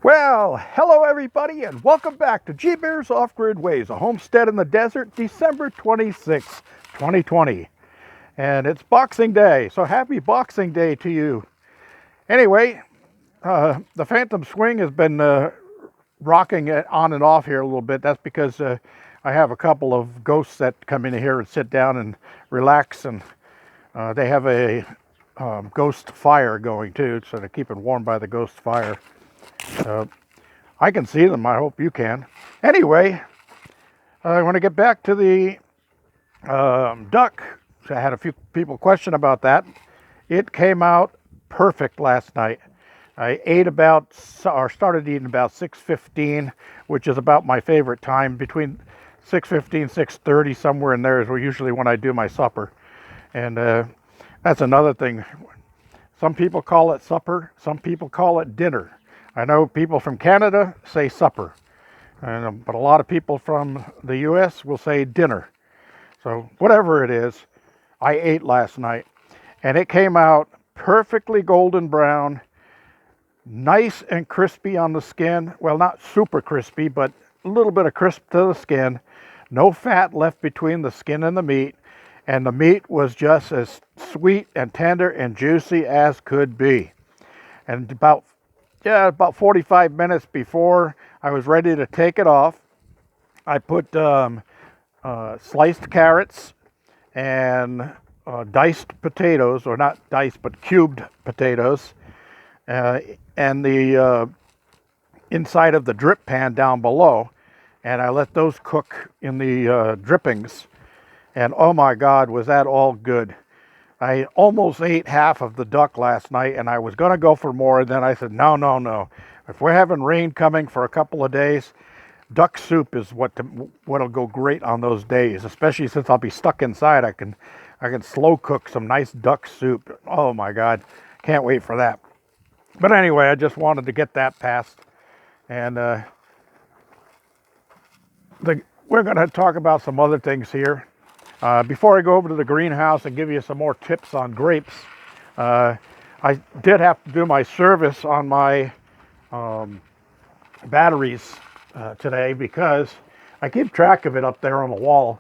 Well, hello everybody, and welcome back to G Bear's Off-Grid Ways, a homestead in the desert, December 26, 2020. And it's Boxing Day, so happy Boxing Day to you. Anyway, the Phantom Swing has been rocking it on and off here a little bit. That's because I have a couple of ghosts that come in here and sit down and relax, and they have a ghost fire going too, so they keep it warm by the ghost fire. I can see them. I hope you can. Anyway, I want to get back to the duck. I had a few people question about that. It came out perfect last night. I started eating about 6:15, which is about my favorite time. Between 6:15, 6:30, somewhere in there is usually when I do my supper. And that's another thing. Some people call it supper. Some people call it dinner. I know people from Canada say supper, but a lot of people from the U.S. will say dinner. So whatever it is, I ate last night, and it came out perfectly golden brown, nice and crispy on the skin. Well, not super crispy, but a little bit of crisp to the skin. No fat left between the skin and the meat, and the meat was just as sweet and tender and juicy as could be. And about 45 minutes before I was ready to take it off, I put sliced carrots and diced potatoes, or not diced, but cubed potatoes, and the inside of the drip pan down below, and I let those cook in the drippings. And oh my God, was that all good. I almost ate half of the duck last night, and I was going to go for more, and then I said, no. If we're having rain coming for a couple of days, duck soup is what'll go great on those days, especially since I'll be stuck inside. I can slow cook some nice duck soup. Oh my God, can't wait for that. But anyway, I just wanted to get that passed, and we're going to talk about some other things here. Before I go over to the greenhouse and give you some more tips on grapes, I did have to do my service on my batteries today, because I keep track of it up there on the wall.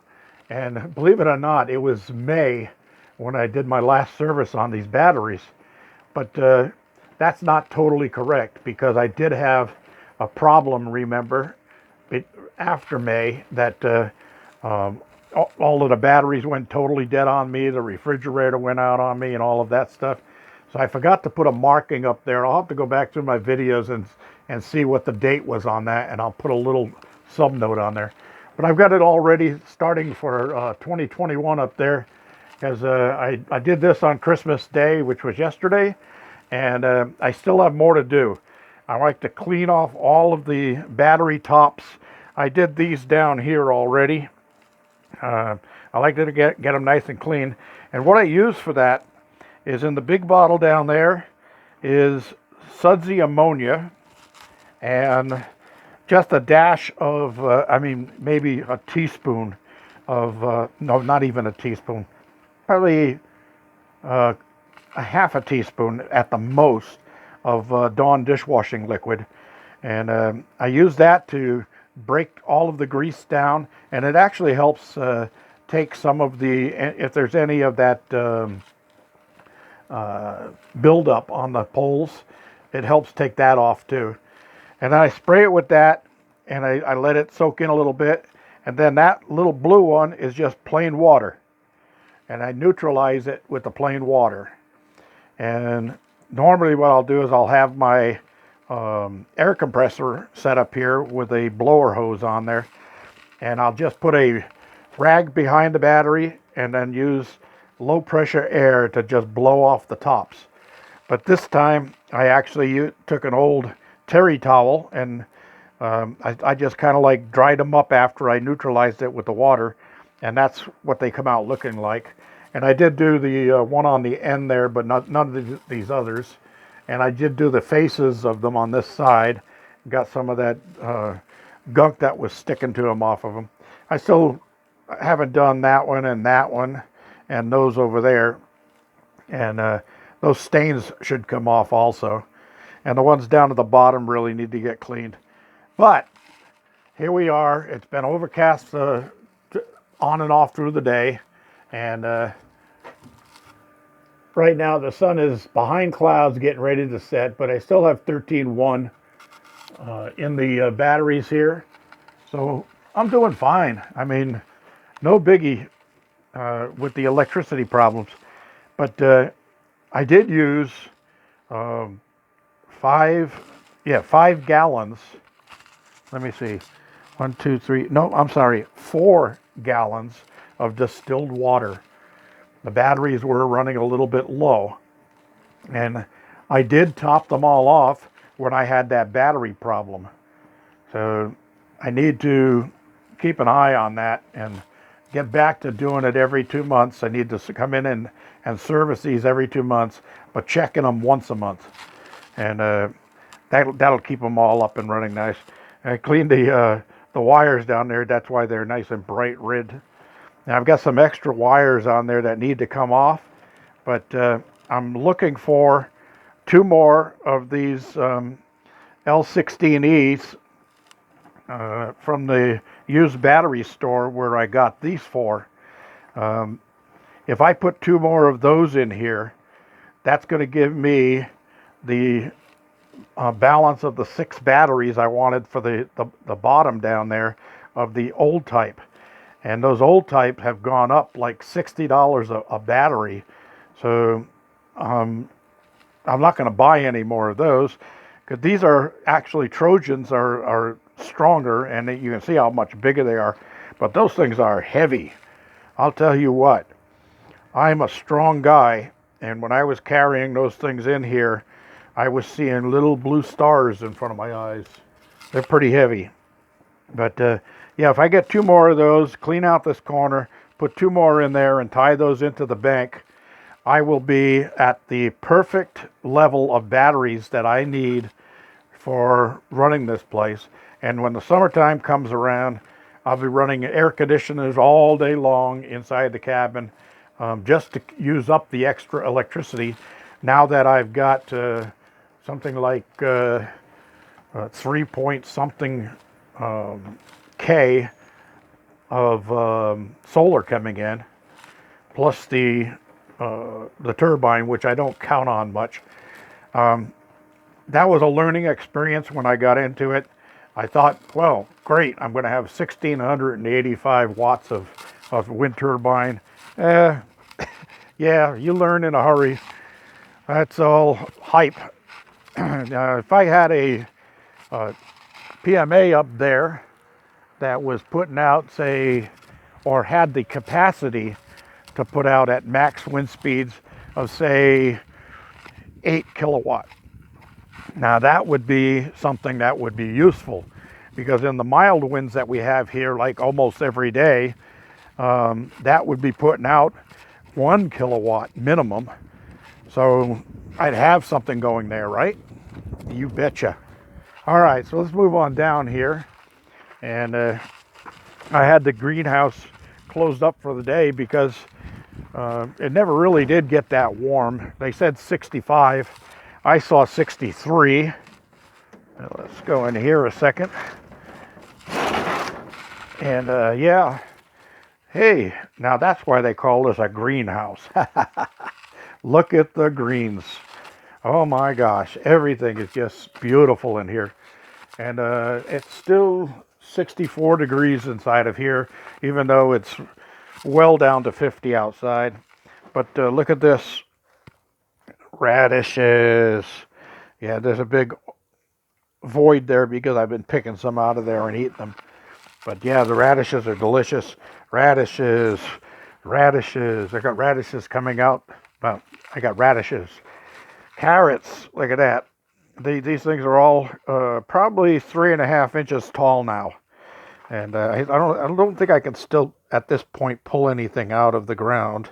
And believe it or not, it was May when I did my last service on these batteries. But that's not totally correct, because I did have a problem, remember, after May, that all of the batteries went totally dead on me, the refrigerator went out on me, and all of that stuff. So I forgot to put a marking up there. I'll have to go back through my videos and see what the date was on that, and I'll put a little sub note on there. But I've got it already starting for 2021 up there, as I did this on Christmas Day, which was yesterday, and I still have more to do. I like to clean off all of the battery tops. I did these down here already. I like to get them nice and clean. And what I use for that is, in the big bottle down there is sudsy ammonia, and just a dash of, maybe a teaspoon of, no, not even a teaspoon, probably a half a teaspoon at the most of Dawn dishwashing liquid. And I use that to break all of the grease down, and it actually helps take some of the, if there's any of that buildup on the poles, it helps take that off too. And then I spray it with that, and I let it soak in a little bit, and then that little blue one is just plain water, and I neutralize it with the plain water. And normally what I'll do is I'll have my air compressor set up here with a blower hose on there, and I'll just put a rag behind the battery and then use low pressure air to just blow off the tops. But this time I actually took an old terry towel, and I just kind of like dried them up after I neutralized it with the water, and that's what they come out looking like. And I did do the one on the end there, but none of these others. And I did do the faces of them on this side. Got some of that gunk that was sticking to them off of them. I still haven't done that one and those over there. And those stains should come off also. and the ones down at the bottom really need to get cleaned. But here we are. It's been overcast on and off through the day, and right now the sun is behind clouds getting ready to set, but I still have 13.1 in the batteries here, so I'm doing fine. I mean, no biggie with the electricity problems, but I did use um, 5 gallons. Let me see, 1, 2, 3. No, I'm sorry, 4 gallons of distilled water. The batteries were running a little bit low, and I did top them all off when I had that battery problem. So I need to keep an eye on that and get back to doing it every 2 months. I need to come in and service these every 2 months, but checking them once a month. And that'll keep them all up and running nice. I cleaned the wires down there. That's why they're nice and bright red. Now I've got some extra wires on there that need to come off, but I'm looking for 2 more of these L16Es from the used battery store where I got these for. If I put 2 more of those in here, that's going to give me the balance of the 6 batteries I wanted for the bottom down there of the old type. And those old type have gone up like $60 a battery. So I'm not going to buy any more of those, because these are actually, Trojans are stronger, and you can see how much bigger they are. But those things are heavy. I'll tell you what, I'm a strong guy, and when I was carrying those things in here, I was seeing little blue stars in front of my eyes. They're pretty heavy. But yeah, if I get 2 more of those, clean out this corner, put 2 more in there, and tie those into the bank, I will be at the perfect level of batteries that I need for running this place. And when the summertime comes around, I'll be running air conditioners all day long inside the cabin, just to use up the extra electricity. Now that I've got something like 3 point something K of solar coming in, plus the turbine, which I don't count on much. That was a learning experience when I got into it. I thought, well, great, I'm going to have 1,685 watts of wind turbine. Yeah, you learn in a hurry. That's all hype. Now, if I had a PMA up there that was putting out, say, or had the capacity to put out at max wind speeds of, say, 8 kilowatt. Now that would be something that would be useful, because in the mild winds that we have here, like almost every day, that would be putting out 1 kilowatt minimum. So I'd have something going there, right? You betcha. All right, so let's move on down here. And I had the greenhouse closed up for the day because it never really did get that warm. They said 65. I saw 63. Now let's go in here a second. And yeah, hey, now that's why they call this a greenhouse. Look at the greens. Oh my gosh, everything is just beautiful in here. And it's still 64 degrees inside of here, even though it's well down to 50 outside. But look at this. Radishes. Yeah, there's a big void there because I've been picking some out of there and eating them. But yeah, the radishes are delicious. Radishes. I got radishes coming out. Well, I got radishes. Carrots. Look at that. These things are all probably 3.5 inches tall now. And I don't think I can still at this point pull anything out of the ground.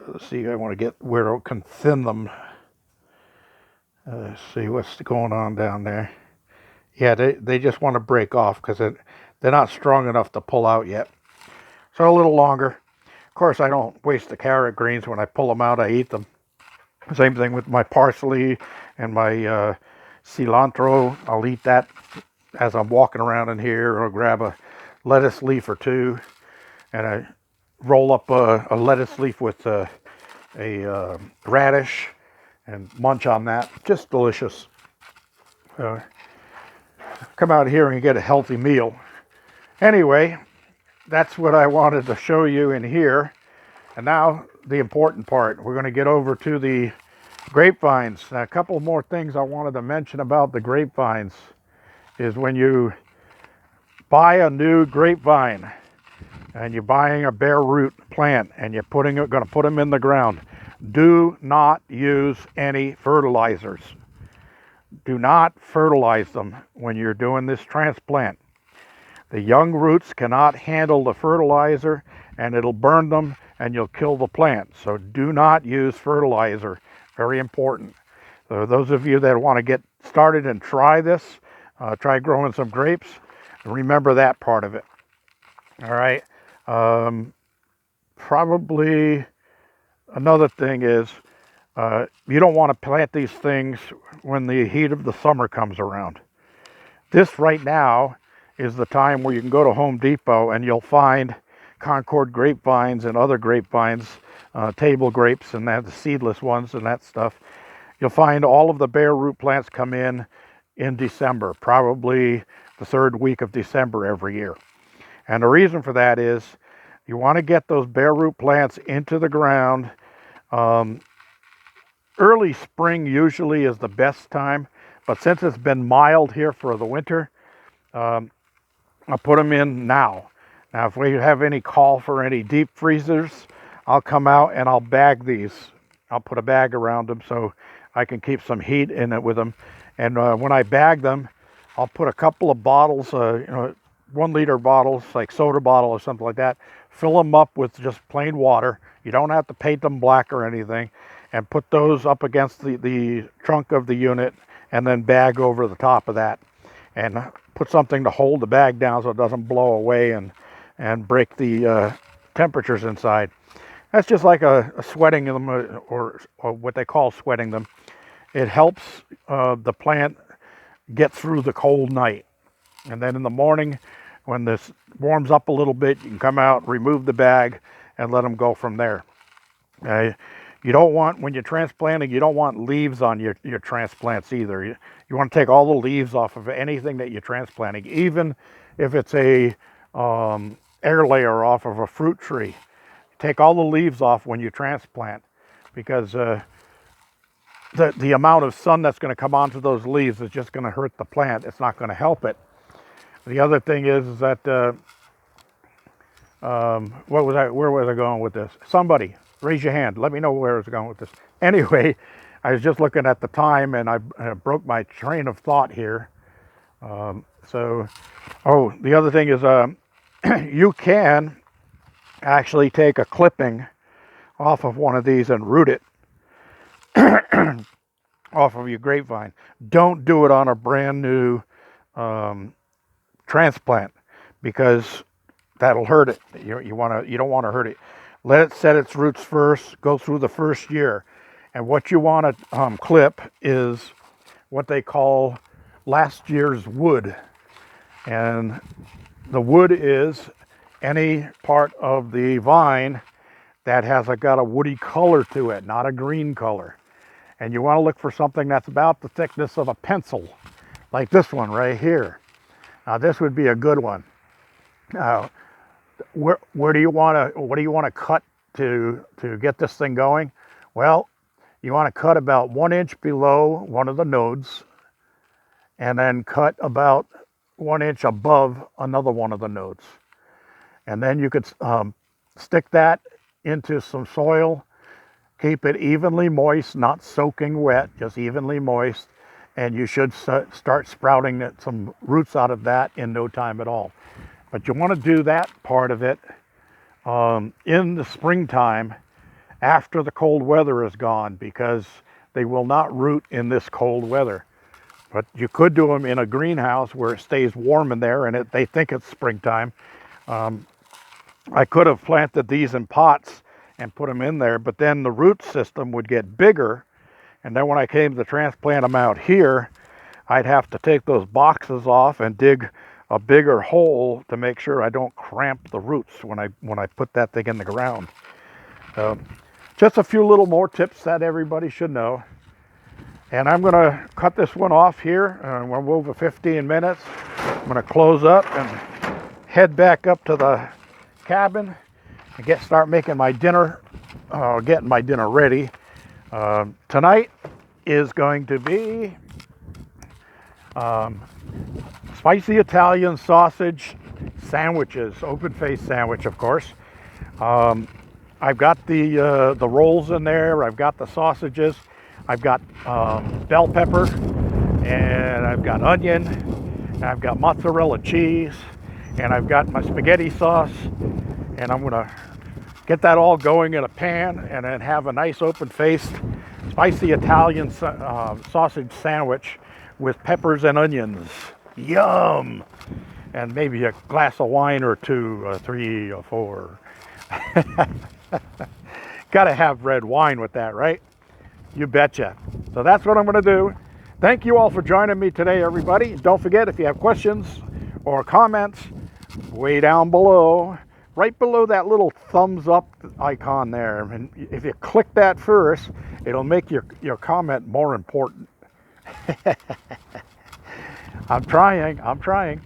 Let's see, I want to get where I can thin them. Let's see what's going on down there. Yeah, they just want to break off because they're not strong enough to pull out yet. So a little longer. Of course, I don't waste the carrot greens. When I pull them out, I eat them. Same thing with my parsley and my cilantro. I'll eat that as I'm walking around in here, or grab a lettuce leaf or two, and I roll up a lettuce leaf with a radish and munch on that. Just delicious. Come out here and get a healthy meal. Anyway, that's what I wanted to show you in here. And now the important part. We're going to get over to the grapevines. Now, a couple more things I wanted to mention about the grapevines is when you buy a new grapevine and you're buying a bare root plant and you're going to put them in the ground, do not use any fertilizers. Do not fertilize them when you're doing this transplant. The young roots cannot handle the fertilizer and it'll burn them and you'll kill the plant. So do not use fertilizer. Very important. So those of you that want to get started and try this, try growing some grapes, remember that part of it. All right. Probably another thing is you don't want to plant these things when the heat of the summer comes around. This right now is the time where you can go to Home Depot and you'll find Concord grapevines and other grapevines, table grapes and that, the seedless ones and that stuff. You'll find all of the bare root plants come in December, probably the third week of December every year. And the reason for that is you want to get those bare root plants into the ground. Early spring usually is the best time, but since it's been mild here for the winter, I'll put them in now. Now, if we have any call for any deep freezers, I'll come out and I'll bag these. I'll put a bag around them so I can keep some heat in it with them. And when I bag them, I'll put a couple of bottles, 1 liter bottles, like soda bottle or something like that, fill them up with just plain water. You don't have to paint them black or anything, and put those up against the trunk of the unit and then bag over the top of that. And put something to hold the bag down so it doesn't blow away and break the temperatures inside. That's just like a sweating them, or what they call sweating them. It helps the plant get through the cold night. And then in the morning, when this warms up a little bit, you can come out, remove the bag, and let them go from there. You don't want, when you're transplanting, you don't want leaves on your transplants either. You want to take all the leaves off of anything that you're transplanting, even if it's a air layer off of a fruit tree. Take all the leaves off when you transplant, because the amount of sun that's going to come onto those leaves is just going to hurt the plant. It's not going to help it. The other thing is that, where was I going with this? Somebody, raise your hand. Let me know where I was going with this. Anyway, I was just looking at the time and I broke my train of thought here. The other thing is you can actually take a clipping off of one of these and root it off of your grapevine. Don't do it on a brand new transplant, because that'll hurt it. You don't want to hurt it. Let it set its roots first, go through the first year. And what you want to clip is what they call last year's wood. And the wood is any part of the vine that has got a woody color to it, not a green color. And you want to look for something that's about the thickness of a pencil, like this one right here. Now this would be a good one. Now, what do you want to cut to get this thing going? Well, you want to cut about 1 inch below one of the nodes, and then cut about 1 inch above another one of the nodes. And then you could stick that into some soil, keep it evenly moist, not soaking wet, just evenly moist, and you should start sprouting some roots out of that in no time at all. But you want to do that part of it in the springtime, after the cold weather is gone, because they will not root in this cold weather. But you could do them in a greenhouse where it stays warm in there and they think it's springtime. I could have planted these in pots and put them in there, but then the root system would get bigger, And then when I came to transplant them out here, I'd have to take those boxes off and dig a bigger hole to make sure I don't cramp the roots when I put that thing in the ground. Just a few little more tips that everybody should know. And I'm going to cut this one off here. We'll move 15 minutes. I'm going to close up and head back up to the cabin and start making my dinner, getting my dinner ready. Tonight is going to be spicy Italian sausage sandwiches, open face sandwich, of course. I've got the rolls in there. I've got the sausages. I've got bell pepper, and I've got onion, and I've got mozzarella cheese, and I've got my spaghetti sauce, and I'm gonna get that all going in a pan and then have a nice open-faced spicy Italian sausage sandwich with peppers and onions. Yum! And maybe a glass of wine or two, or 3 or 4. Gotta have red wine with that, right? You betcha. So that's what I'm going to do. Thank you all for joining me today, everybody. Don't forget, if you have questions or comments, way down below, right below that little thumbs up icon there. And if you click that first, it'll make your comment more important. I'm trying.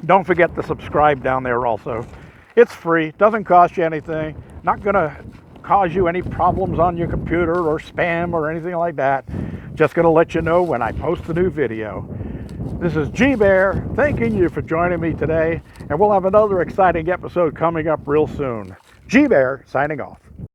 Don't forget to subscribe down there also. It's free, doesn't cost you anything, not going to cause you any problems on your computer or spam or anything like that. Just going to let you know when I post a new video. This is G-Bear thanking you for joining me today, and we'll have another exciting episode coming up real soon. G-Bear signing off.